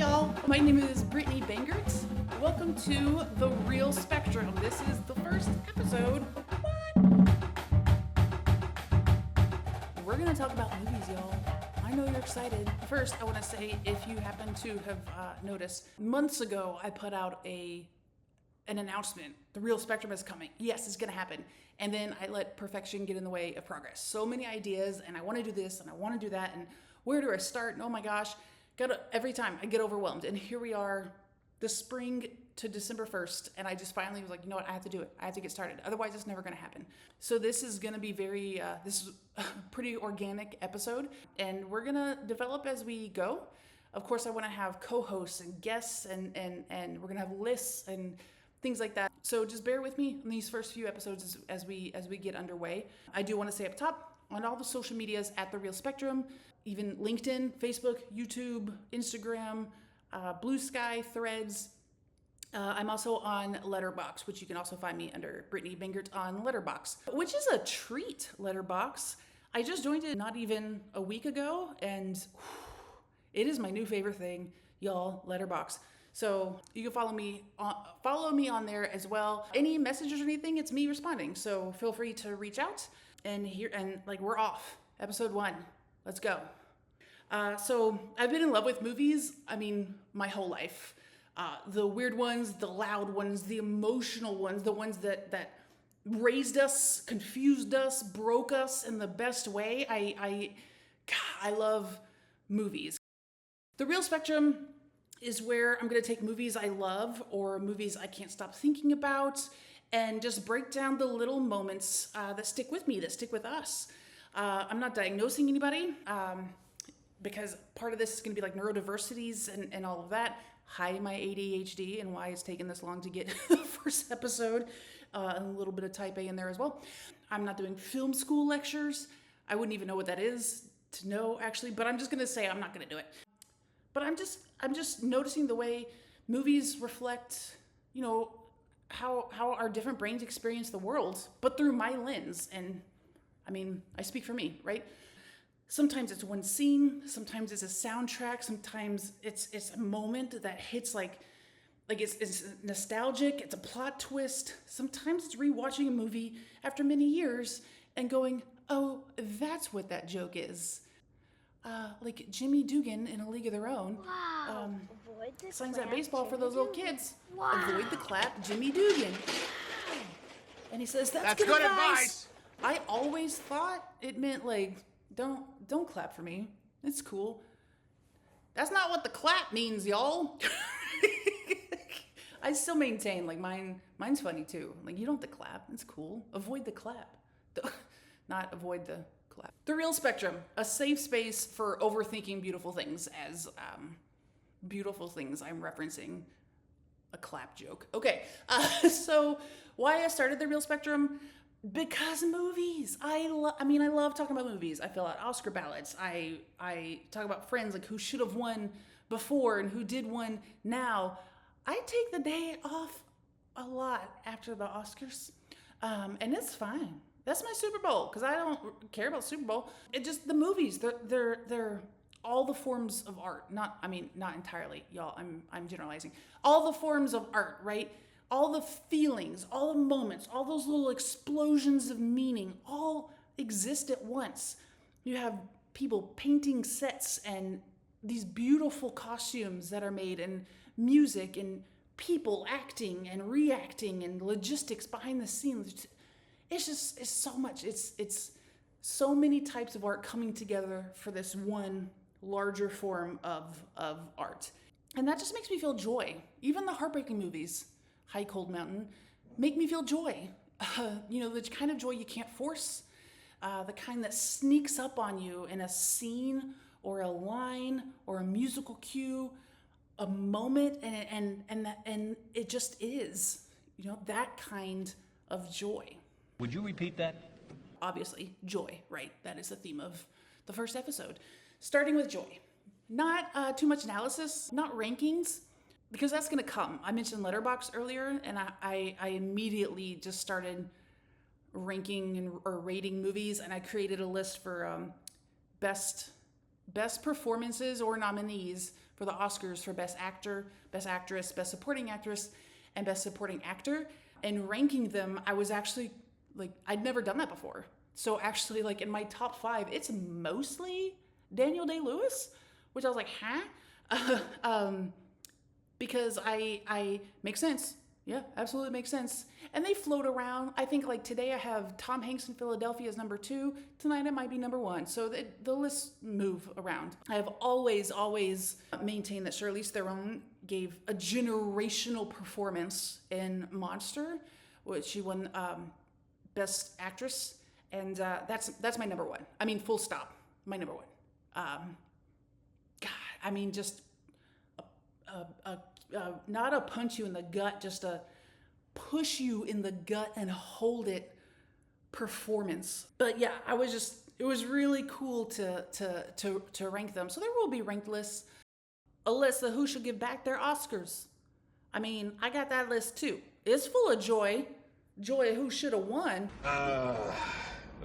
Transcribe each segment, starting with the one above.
y'all. My name is Brittany Bangert. Welcome to The Real Spectrum. This is the first episode. What? We're going to talk about movies, y'all. I know you're excited. First, I want to say, if you happen to have noticed, months ago I put out an announcement. The Real Spectrum is coming. Yes, it's going to happen. And then I let perfection get in the way of progress. So many ideas, and I want to do this, and I want to do that, and where do I start? And oh my gosh, every time I get overwhelmed. And here we are, the spring to December 1st, and I just finally was like, you know what, I have to do it. I have to get started. Otherwise, it's never going to happen. So this is going to be this is a pretty organic episode, and we're going to develop as we go. Of course, I want to have co-hosts and guests, and we're going to have lists and things like that. So just bear with me in these first few episodes as we get underway. I do want to say up top, on all the social medias at The Real Spectrum, even LinkedIn, Facebook, YouTube, Instagram, Blue Sky, Threads. I'm also on Letterboxd, which you can also find me under Brittany Bangert on Letterboxd, which is a treat, Letterboxd. I just joined it not even a week ago, and it is my new favorite thing, y'all, Letterboxd. So you can follow me on there as well. Any messages or anything, it's me responding. So feel free to reach out and we're off. Episode 1. Let's go. So I've been in love with movies, my whole life. The weird ones, the loud ones, the emotional ones, the ones that raised us, confused us, broke us in the best way. I love movies. The Real Spectrum is where I'm going to take movies I love or movies I can't stop thinking about and just break down the little moments that stick with me, that stick with us. I'm not diagnosing anybody because part of this is going to be like neurodiversities and all of that. Hi, my ADHD, and why it's taken this long to get the first episode. And a little bit of type A in there as well. I'm not doing film school lectures. I wouldn't even know what that is to know, actually, but I'm just going to say I'm not going to do it. But I'm just noticing the way movies reflect, how our different brains experience the world, but through my lens. And I speak for me, right? Sometimes it's one scene, sometimes it's a soundtrack, sometimes it's a moment that hits like it's nostalgic, it's a plot twist. Sometimes it's rewatching a movie after many years and going, oh, that's what that joke is. Like Jimmy Dugan in A League of Their Own. Wow. Signs that baseball for those little kids. Wow. Avoid the clap, Jimmy Dugan. And he says, that's good advice. I always thought it meant like, don't clap for me. It's cool. That's not what the clap means, y'all. I still maintain, like, mine's funny too. Like, you don't have to clap. It's cool. Avoid the clap. Not avoid the clap. The Real Spectrum, a safe space for overthinking beautiful things. As beautiful things, I'm referencing a clap joke. Okay, so why I started The Real Spectrum? Because movies. I love talking about movies. I fill out Oscar ballots. I talk about friends, like who should have won before and who did win now. I take the day off a lot after the Oscars, and it's fine. That's my Super Bowl, because I don't care about Super Bowl. It just, the movies, they're all the forms of art. Not entirely, y'all, I'm generalizing. All the forms of art, right? All the feelings, all the moments, all those little explosions of meaning, all exist at once. You have people painting sets and these beautiful costumes that are made, and music and people acting and reacting and logistics behind the scenes. It's so much. It's so many types of art coming together for this one larger form of art. And that just makes me feel joy. Even the heartbreaking movies, High Cold Mountain, make me feel joy. The kind of joy you can't force, the kind that sneaks up on you in a scene or a line or a musical cue, a moment, and it just is, that kind of joy. Would you repeat that? Obviously, joy, right? That is the theme of the first episode. Starting with joy. Not too much analysis, not rankings, because that's going to come. I mentioned Letterboxd earlier, and I immediately just started ranking or rating movies, and I created a list for best best performances or nominees for the Oscars for Best Actor, Best Actress, Best Supporting Actress, and Best Supporting Actor. And ranking them, I was actually like, I'd never done that before. So actually, like in my top 5, it's mostly Daniel Day-Lewis, which I was like, huh? Because I makes sense. Yeah, absolutely makes sense. And they float around. I think like today I have Tom Hanks in Philadelphia as number 2. Tonight it might be number 1. So the lists move around. I have always maintained that Charlize Theron gave a generational performance in Monster, which she won Best Actress, and that's my number 1. I mean, full stop. My number 1. God, I mean, just not a punch you in the gut, just a push you in the gut and hold it performance. But yeah, it was really cool to rank them. So there will be ranked lists. A list of who should give back their Oscars. I mean, I got that list too. It's full of joy of who should have won. The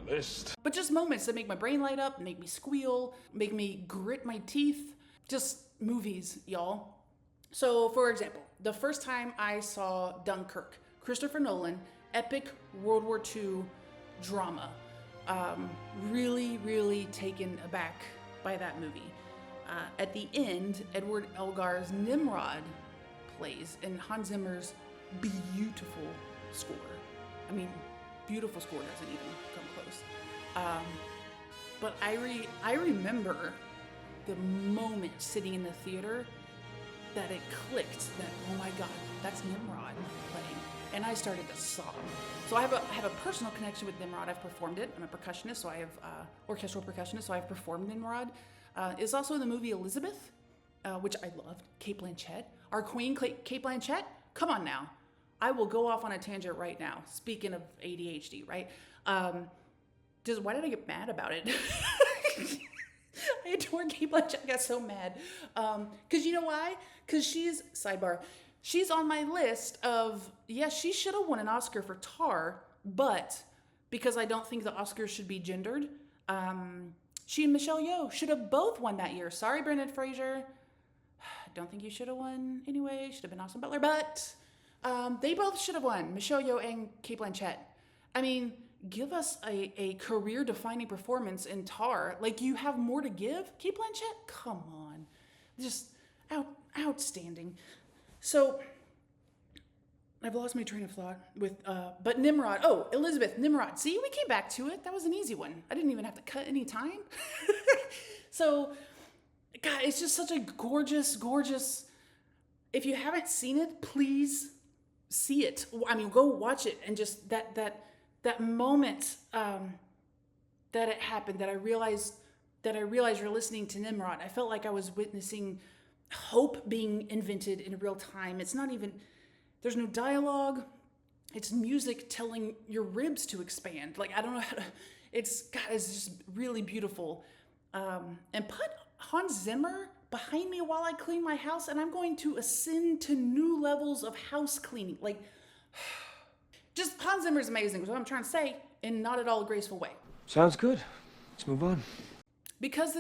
list. But just moments that make my brain light up, make me squeal, make me grit my teeth. Just movies, y'all. So, for example, the first time I saw Dunkirk, Christopher Nolan, epic World War II drama. Really taken aback by that movie. At the end, Edward Elgar's Nimrod plays, and Hans Zimmer's beautiful score. I mean, beautiful score doesn't even come close. But I remember the moment sitting in the theater that it clicked that, oh my God, that's Nimrod playing. And I started to sob. So I have a personal connection with Nimrod. I've performed it. I'm a percussionist, so I have orchestral percussionist, so I've performed Nimrod. It's also in the movie Elizabeth, which I loved. Cate Blanchett. Our queen, Cate Blanchett. Come on now. I will go off on a tangent right now. Speaking of ADHD, right? Why did I get mad about it? I adore Cate Blanchett. I got so mad. Because you know why? Because she's on my list of, yes, she should have won an Oscar for Tar, but because I don't think the Oscars should be gendered, she and Michelle Yeoh should have both won that year. Sorry, Brendan Fraser. Don't think you should have won anyway. Should have been Austin Butler, but they both should have won, Michelle Yeoh and Cate Blanchett. I mean, give us a career-defining performance in Tar. Like, you have more to give? Cate Blanchett? Come on. Just outstanding. So, I've lost my train of thought with, but Nimrod. Oh, Elizabeth, Nimrod. See, we came back to it. That was an easy one. I didn't even have to cut any time. So, God, it's just such a gorgeous, if you haven't seen it, please see it. I mean, go watch it, and just that moment that it happened, that I realized you're listening to Nimrod. I felt like I was witnessing hope being invented in real time. It's not even, there's no dialogue. It's music telling your ribs to expand. Like, I don't know how to, it's just really beautiful. And put Hans Zimmer behind me while I clean my house, and I'm going to ascend to new levels of house cleaning. Like, just Hans Zimmer is amazing, is what I'm trying to say, in not at all a graceful way. Sounds good. Let's move on. Because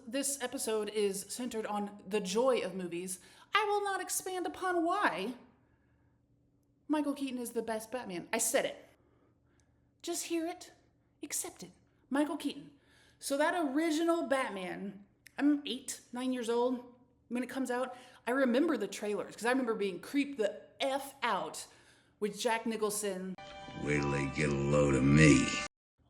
this episode is centered on the joy of movies, I will not expand upon why Michael Keaton is the best Batman. I said it. Just hear it, accept it. Michael Keaton. So that original Batman, I'm 9 years old when it comes out. I remember the trailers, because I remember being creeped the F out with Jack Nicholson. Wait till they get a load of me.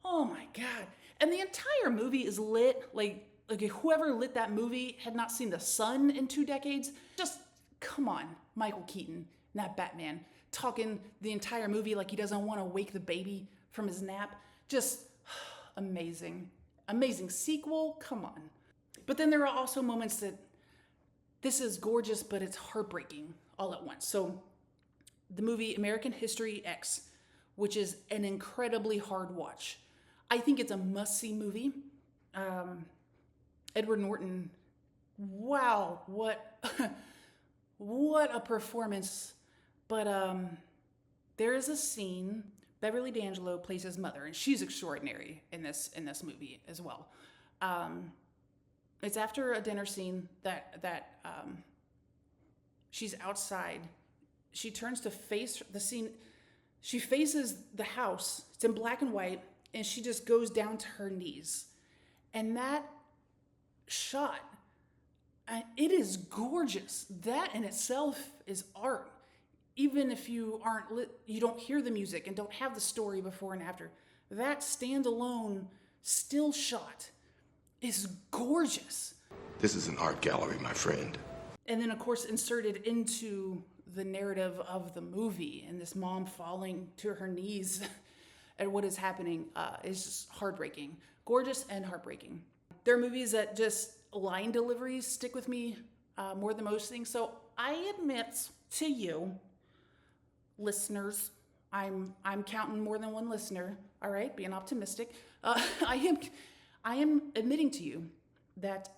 Oh my God. And the entire movie is lit. Like whoever lit that movie had not seen the sun in 2 decades. Just, come on, Michael Keaton, not Batman, talking the entire movie like he doesn't want to wake the baby from his nap. Just amazing. Amazing sequel, come on. But then there are also moments that this is gorgeous, but it's heartbreaking all at once. So the movie American History X, which is an incredibly hard watch. I think it's a must-see movie. Edward Norton, wow, what a performance. But there is a scene, Beverly D'Angelo plays his mother, and she's extraordinary in this movie as well. It's after a dinner scene that she's outside. She turns to face the scene. She faces the house. It's in black and white, and she just goes down to her knees. And that shot, it is gorgeous. That in itself is art. Even if you you don't hear the music and don't have the story before and after. That standalone still shot is gorgeous. This is an art gallery, my friend. And then, of course, inserted into the narrative of the movie, and this mom falling to her knees at what is happening is just heartbreaking. Gorgeous and heartbreaking. There are movies that just line deliveries stick with me more than most things. So I admit to you, listeners, I'm counting more than one listener. All right, being optimistic. I am admitting to you that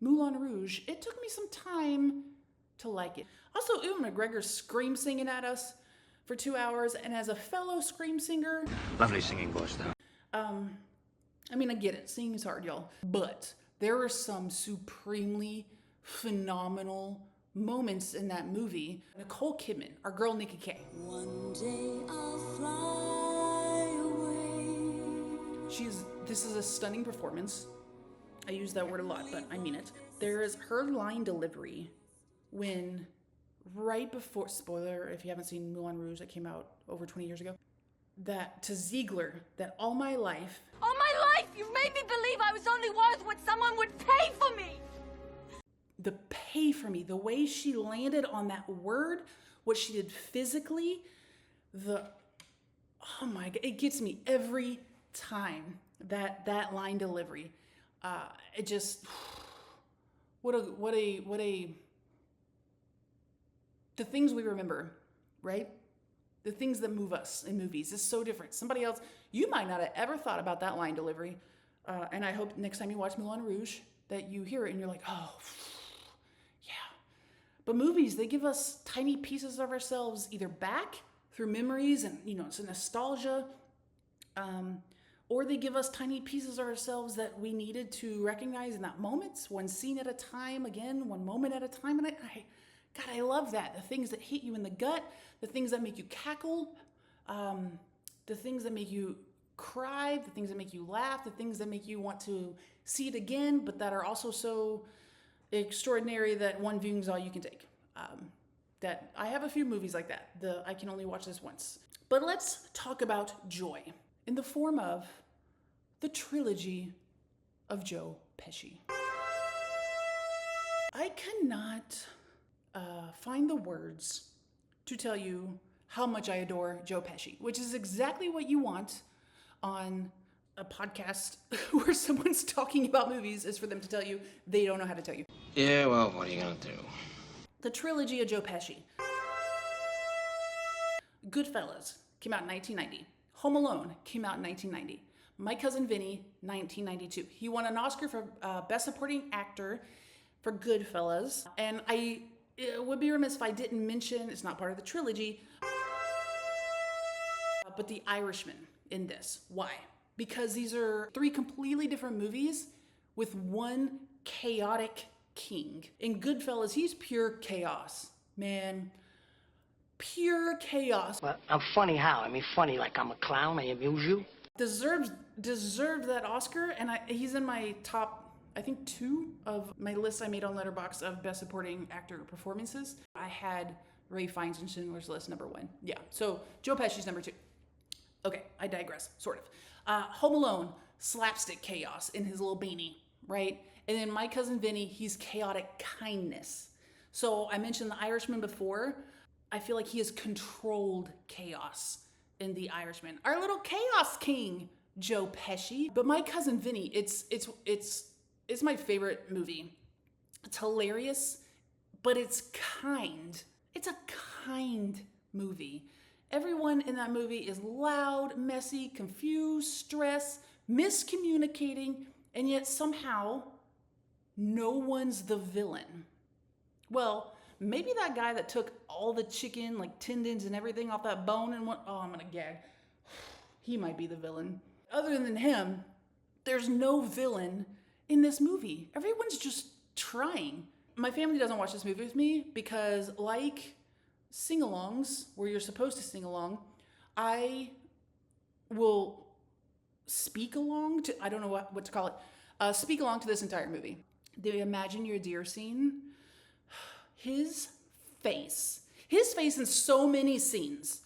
Moulin Rouge, it took me some time to like it. Also, Ewan McGregor scream singing at us for 2 hours, and as a fellow scream singer, Lovely singing voice, though. I mean, I get it, singing is hard, y'all, but there are some supremely phenomenal moments in that movie. Nicole Kidman, our girl Nikki K. One day I'll fly away. This is a stunning performance. I use that word a lot, but I mean it. There is her line delivery when, right before, spoiler if you haven't seen Moulin Rouge, that came out over 20 years ago, that to Ziegler, that all my life, You've made me believe I was only worth what someone would pay for me. the pay for me, the way she landed on that word, what she did physically, oh my God, it gets me every time, that line delivery. It just, what a, the things we remember, right? The things that move us in movies is so different. Somebody else, you might not have ever thought about that line delivery. And I hope next time you watch Moulin Rouge that you hear it and you're like, oh, yeah. But movies, they give us tiny pieces of ourselves either back through memories and, it's a nostalgia, or they give us tiny pieces of ourselves that we needed to recognize in that moment, one scene at a time, again, one moment at a time. And God, I love that. The things that hit you in the gut, the things that make you cackle, the things that make you cry, the things that make you laugh, the things that make you want to see it again, but that are also so extraordinary that one viewing is all you can take. That I have a few movies like that. I can only watch this once. But let's talk about joy in the form of the trilogy of Joe Pesci. I cannot find the words to tell you how much I adore Joe Pesci, which is exactly what you want on a podcast where someone's talking about movies, is for them to tell you they don't know how to tell you. Yeah, well, what are you gonna do? The trilogy of Joe Pesci. Goodfellas came out in 1990. Home Alone came out in 1990. My Cousin Vinny, 1992. He won an Oscar for Best Supporting Actor for Goodfellas. And I would be remiss if I didn't mention, it's not part of the trilogy, but The Irishman in this. Why? Because these are three completely different movies with one chaotic king. In Goodfellas, he's pure chaos. Man, pure chaos. Well, I'm funny how? I mean, funny like I'm a clown, I amuse you? Deserved that Oscar, and he's in my top, I think, 2 of my list I made on Letterboxd of Best Supporting Actor performances. I had Ray Fiennes in Schindler's List number 1. Yeah, so Joe Pesci's number 2. Okay, I digress, sort of. Home Alone, slapstick chaos in his little beanie, right? And then My Cousin Vinny, he's chaotic kindness. So I mentioned The Irishman before. I feel like he has controlled chaos in The Irishman. Our little chaos king, Joe Pesci. But My Cousin Vinny, it's my favorite movie. It's hilarious, but it's kind. It's a kind movie. Everyone in that movie is loud, messy, confused, stressed, miscommunicating, and yet somehow no one's the villain. Well, maybe that guy that took all the chicken, like tendons and everything off that bone and went, oh, I'm gonna gag. He might be the villain. Other than him, there's no villain in this movie. Everyone's just trying. My family doesn't watch this movie with me because, like sing-alongs, where you're supposed to sing along, I will speak along to, I don't know what to call it, speak along to this entire movie. The Imagine Your Dear scene, his face in so many scenes,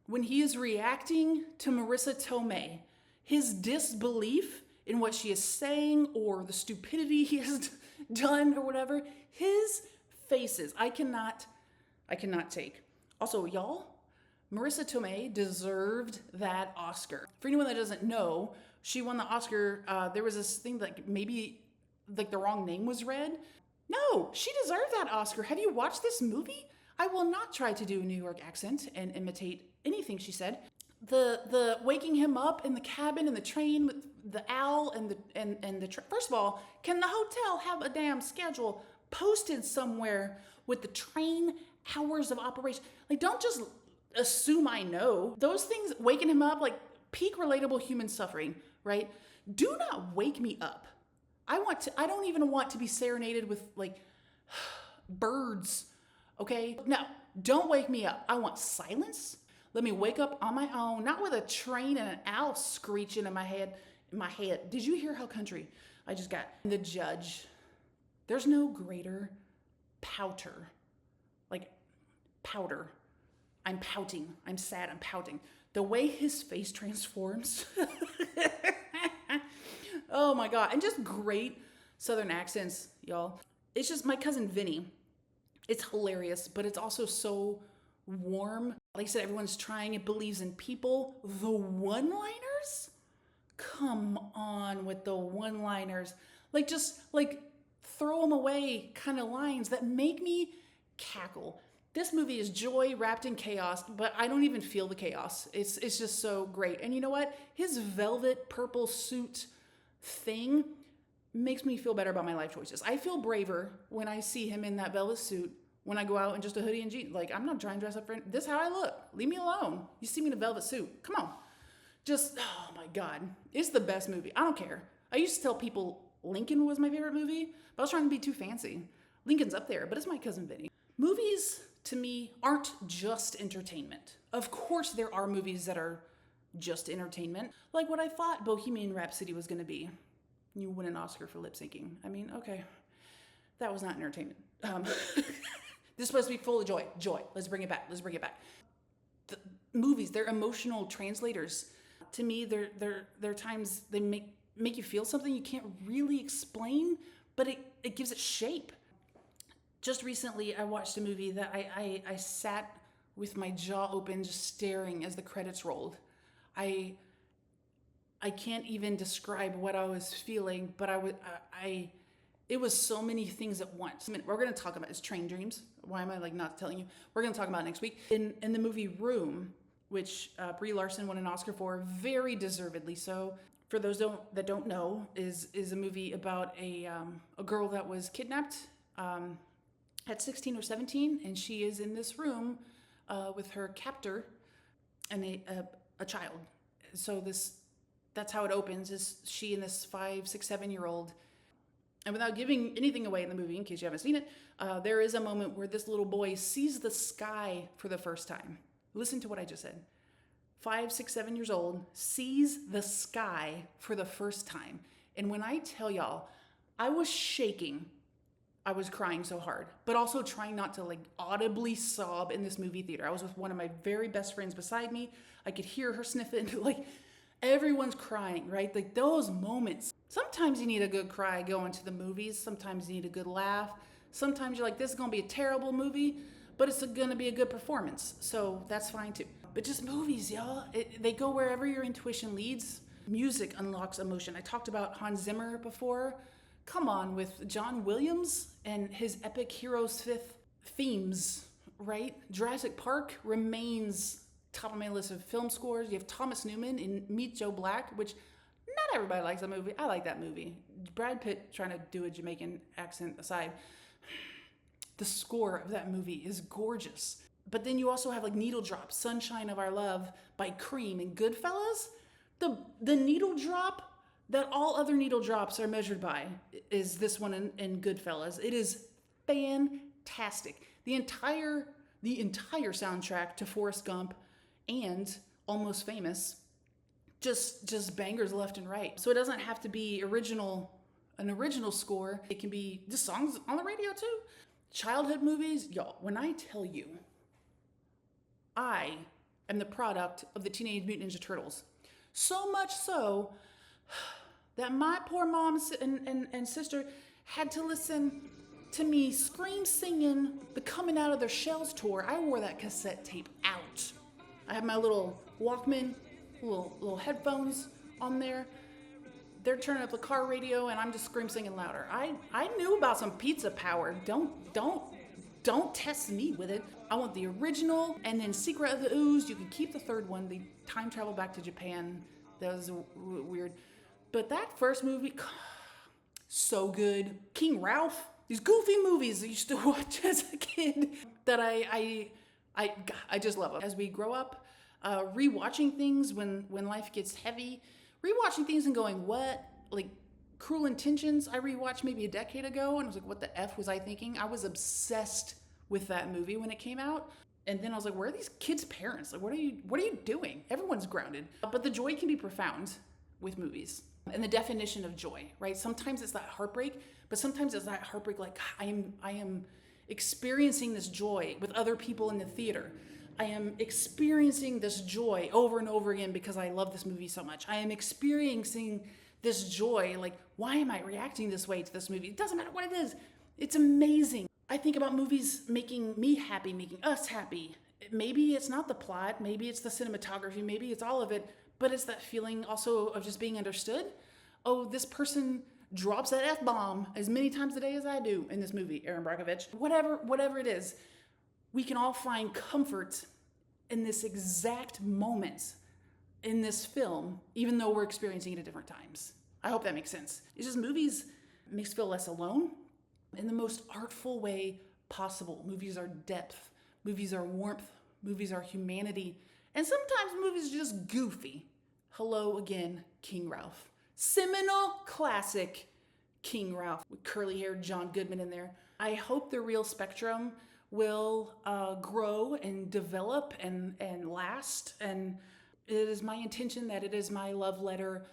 when he is reacting to Marissa Tomei, his disbelief in what she is saying or the stupidity he has done or whatever, his faces, I cannot take. Also, y'all, Marissa Tomei deserved that Oscar. For anyone that doesn't know, she won the Oscar. There was this thing that maybe like the wrong name was read. No, she deserved that Oscar. Have you watched this movie? I will not try to do a New York accent and imitate anything she said. The waking him up in the cabin in the train with the owl and the first of all, can the hotel have a damn schedule posted somewhere with the train hours of operation? Like, don't just assume I know. Those things, waking him up, like peak relatable human suffering, right? Do not wake me up. I don't even want to be serenaded with like birds, okay? No, don't wake me up. I want silence. Let me wake up on my own, not with a train and an owl screeching in my head. Did you hear how country I just got? The judge. There's no greater pouter. Like powder. I'm pouting. I'm sad. I'm pouting. The way his face transforms. Oh my God. And just great Southern accents, y'all. It's just My Cousin Vinny. It's hilarious, but it's also so warm. Like I said, everyone's trying. It believes in people. The one-liners? Come on with the one-liners. Like, just like throw them away kind of lines that make me cackle. This movie is joy wrapped in chaos, but I don't even feel the chaos. It's just so great. And you know what? His velvet purple suit thing makes me feel better about my life choices. I feel braver when I see him in that velvet suit when I go out in just a hoodie and jeans. Like, I'm not trying to dress up for this is how I look. Leave me alone. You see me in a velvet suit. Come on. Just, oh my God. It's the best movie. I don't care. I used to tell people Lincoln was my favorite movie, but I was trying to be too fancy. Lincoln's up there, but it's My Cousin Vinny. Movies, to me, aren't just entertainment. Of course, there are movies that are just entertainment, like what I thought Bohemian Rhapsody was going to be. You win an Oscar for lip syncing. I mean, okay, that was not entertainment. This is supposed to be full of joy. Joy. Let's bring it back. The movies, they're emotional translators. To me, they're times they make you feel something you can't really explain, but it gives it shape. Just recently, I watched a movie that I sat with my jaw open, just staring as the credits rolled. I can't even describe what I was feeling, but it was so many things at once. I mean, we're going to talk about is Train Dreams. Why am I like not telling you? We're going to talk about it next week. In the movie Room, which Brie Larson won an Oscar for, very deservedly so. For those that don't know, is a movie about a girl that was kidnapped at 16 or 17, and she is in this room with her captor and a child. So that's how it opens, is she and this 5, 6, 7-year-old. And without giving anything away in the movie, in case you haven't seen it, there is a moment where this little boy sees the sky for the first time. Listen to what I just said. 5, 6, 7 years old, sees the sky for the first time. And when I tell y'all, I was shaking. I was crying so hard, but also trying not to like audibly sob in this movie theater. I was with one of my very best friends beside me. I could hear her sniffing, like everyone's crying, right? Like those moments. Sometimes you need a good cry going to the movies. Sometimes you need a good laugh. Sometimes you're like, this is going to be a terrible movie, but it's going to be a good performance. So that's fine too. But just movies, y'all, they go wherever your intuition leads. Music unlocks emotion. I talked about Hans Zimmer before. Come on, with John Williams and his epic Heroes 5th themes, right? Jurassic Park remains top of my list of film scores. You have Thomas Newman in Meet Joe Black, which not everybody likes that movie. I like that movie. Brad Pitt trying to do a Jamaican accent aside, the score of that movie is gorgeous. But then you also have like Needle Drop, Sunshine of Our Love by Cream, and Goodfellas. The needle drop that all other needle drops are measured by is this one in Goodfellas. It is fantastic. The entire soundtrack to Forrest Gump and Almost Famous, just bangers left and right. So it doesn't have to be an original score. It can be just songs on the radio too. Childhood movies, y'all, when I tell you, I am the product of the Teenage Mutant Ninja Turtles. So much so that my poor mom and sister had to listen to me scream singing the Coming Out of Their Shells tour. I wore that cassette tape out. I have my little Walkman, little headphones on there. They're turning up the car radio and I'm just scream singing louder. I knew about some pizza power. Don't test me with it. I want the original, and then Secret of the Ooze. You can keep the third one, the time travel back to Japan. That was weird. But that first movie, so good. King Ralph, these goofy movies I used to watch as a kid that I just love them. As we grow up, rewatching things when life gets heavy, rewatching things and going, what? Like Cruel Intentions, I rewatched maybe a decade ago and I was like, what the F was I thinking? I was obsessed with that movie when it came out. And then I was like, where are these kids' parents? Like, what are you doing? Everyone's grounded. But the joy can be profound with movies. And the definition of joy, right? Sometimes it's that heartbreak, but sometimes it's that heartbreak like I am experiencing this joy with other people in the theater. I am experiencing this joy over and over again because I love this movie so much. I am experiencing this joy, like, why am I reacting this way to this movie? It doesn't matter what it is. It's amazing. I think about movies making me happy, making us happy. Maybe it's not the plot, maybe it's the cinematography, maybe it's all of it, but it's that feeling also of just being understood. Oh, this person drops that F-bomb as many times a day as I do in this movie, Aaron Brockovich. Whatever it is, we can all find comfort in this exact moment in this film, even though we're experiencing it at different times. I hope that makes sense. It's just movies makes us feel less alone in the most artful way possible. Movies are depth, movies are warmth, movies are humanity, and sometimes movies are just goofy. Hello again, King Ralph. Seminal classic King Ralph with curly-haired John Goodman in there. I hope the real spectrum will grow and develop and last, and it is my intention that it is my love letter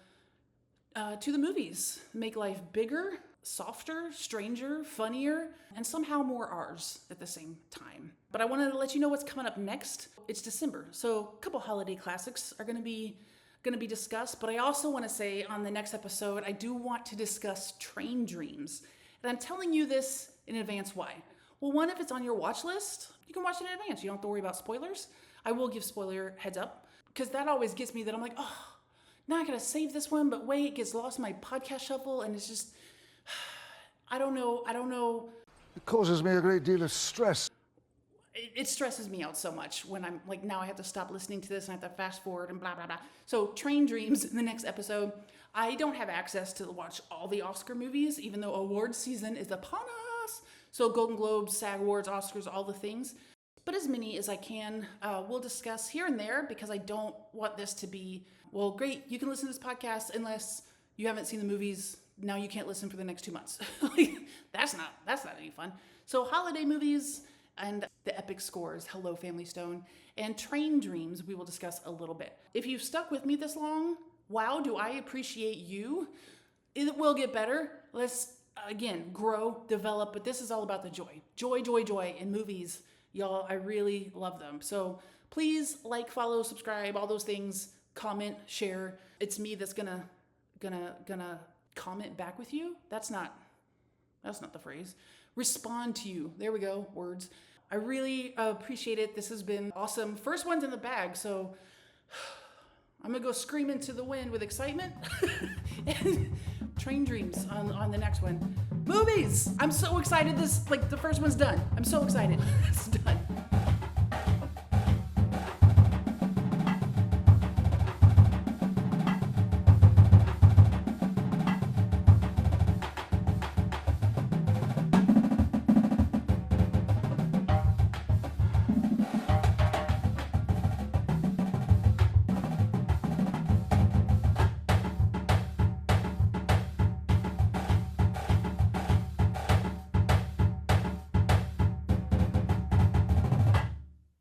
to the movies. Make life bigger, softer, stranger, funnier, and somehow more ours at the same time. But I wanted to let you know what's coming up next. It's December, so a couple holiday classics are going to be discussed, but I also want to say on the next episode, I do want to discuss Train Dreams. And I'm telling you this in advance. Why? Well, one, if it's on your watch list, you can watch it in advance. You don't have to worry about spoilers. I will give spoiler heads up, because that always gets me that I'm like, oh, now I gotta save this one, but wait, it gets lost in my podcast shuffle, and it's just, I don't know. It causes me a great deal of stress. It stresses me out so much when I'm like, now I have to stop listening to this and I have to fast forward and blah, blah, blah. So Train Dreams in the next episode. I don't have access to watch all the Oscar movies, even though awards season is upon us. So Golden Globes, SAG Awards, Oscars, all the things. But as many as I can, we'll discuss here and there, because I don't want this to be, well, great, you can listen to this podcast unless you haven't seen the movies. Now you can't listen for the next 2 months. That's not any fun. So holiday movies and the epic scores, Hello Family Stone, and Train Dreams, we will discuss a little bit. If you've stuck with me this long, wow, do I appreciate you. It will get better. Let's, again, grow, develop, but this is all about the joy. Joy in movies. Y'all, I really love them. So please like, follow, subscribe, all those things, comment, share. It's me that's gonna comment back with you. That's not the phrase. Respond to you. There we go, words. I really appreciate it. This has been awesome. First one's in the bag, so I'm gonna go scream into the wind with excitement. And Train Dreams on the next one. Movies! I'm so excited. The first one's done. I'm so excited. It's done.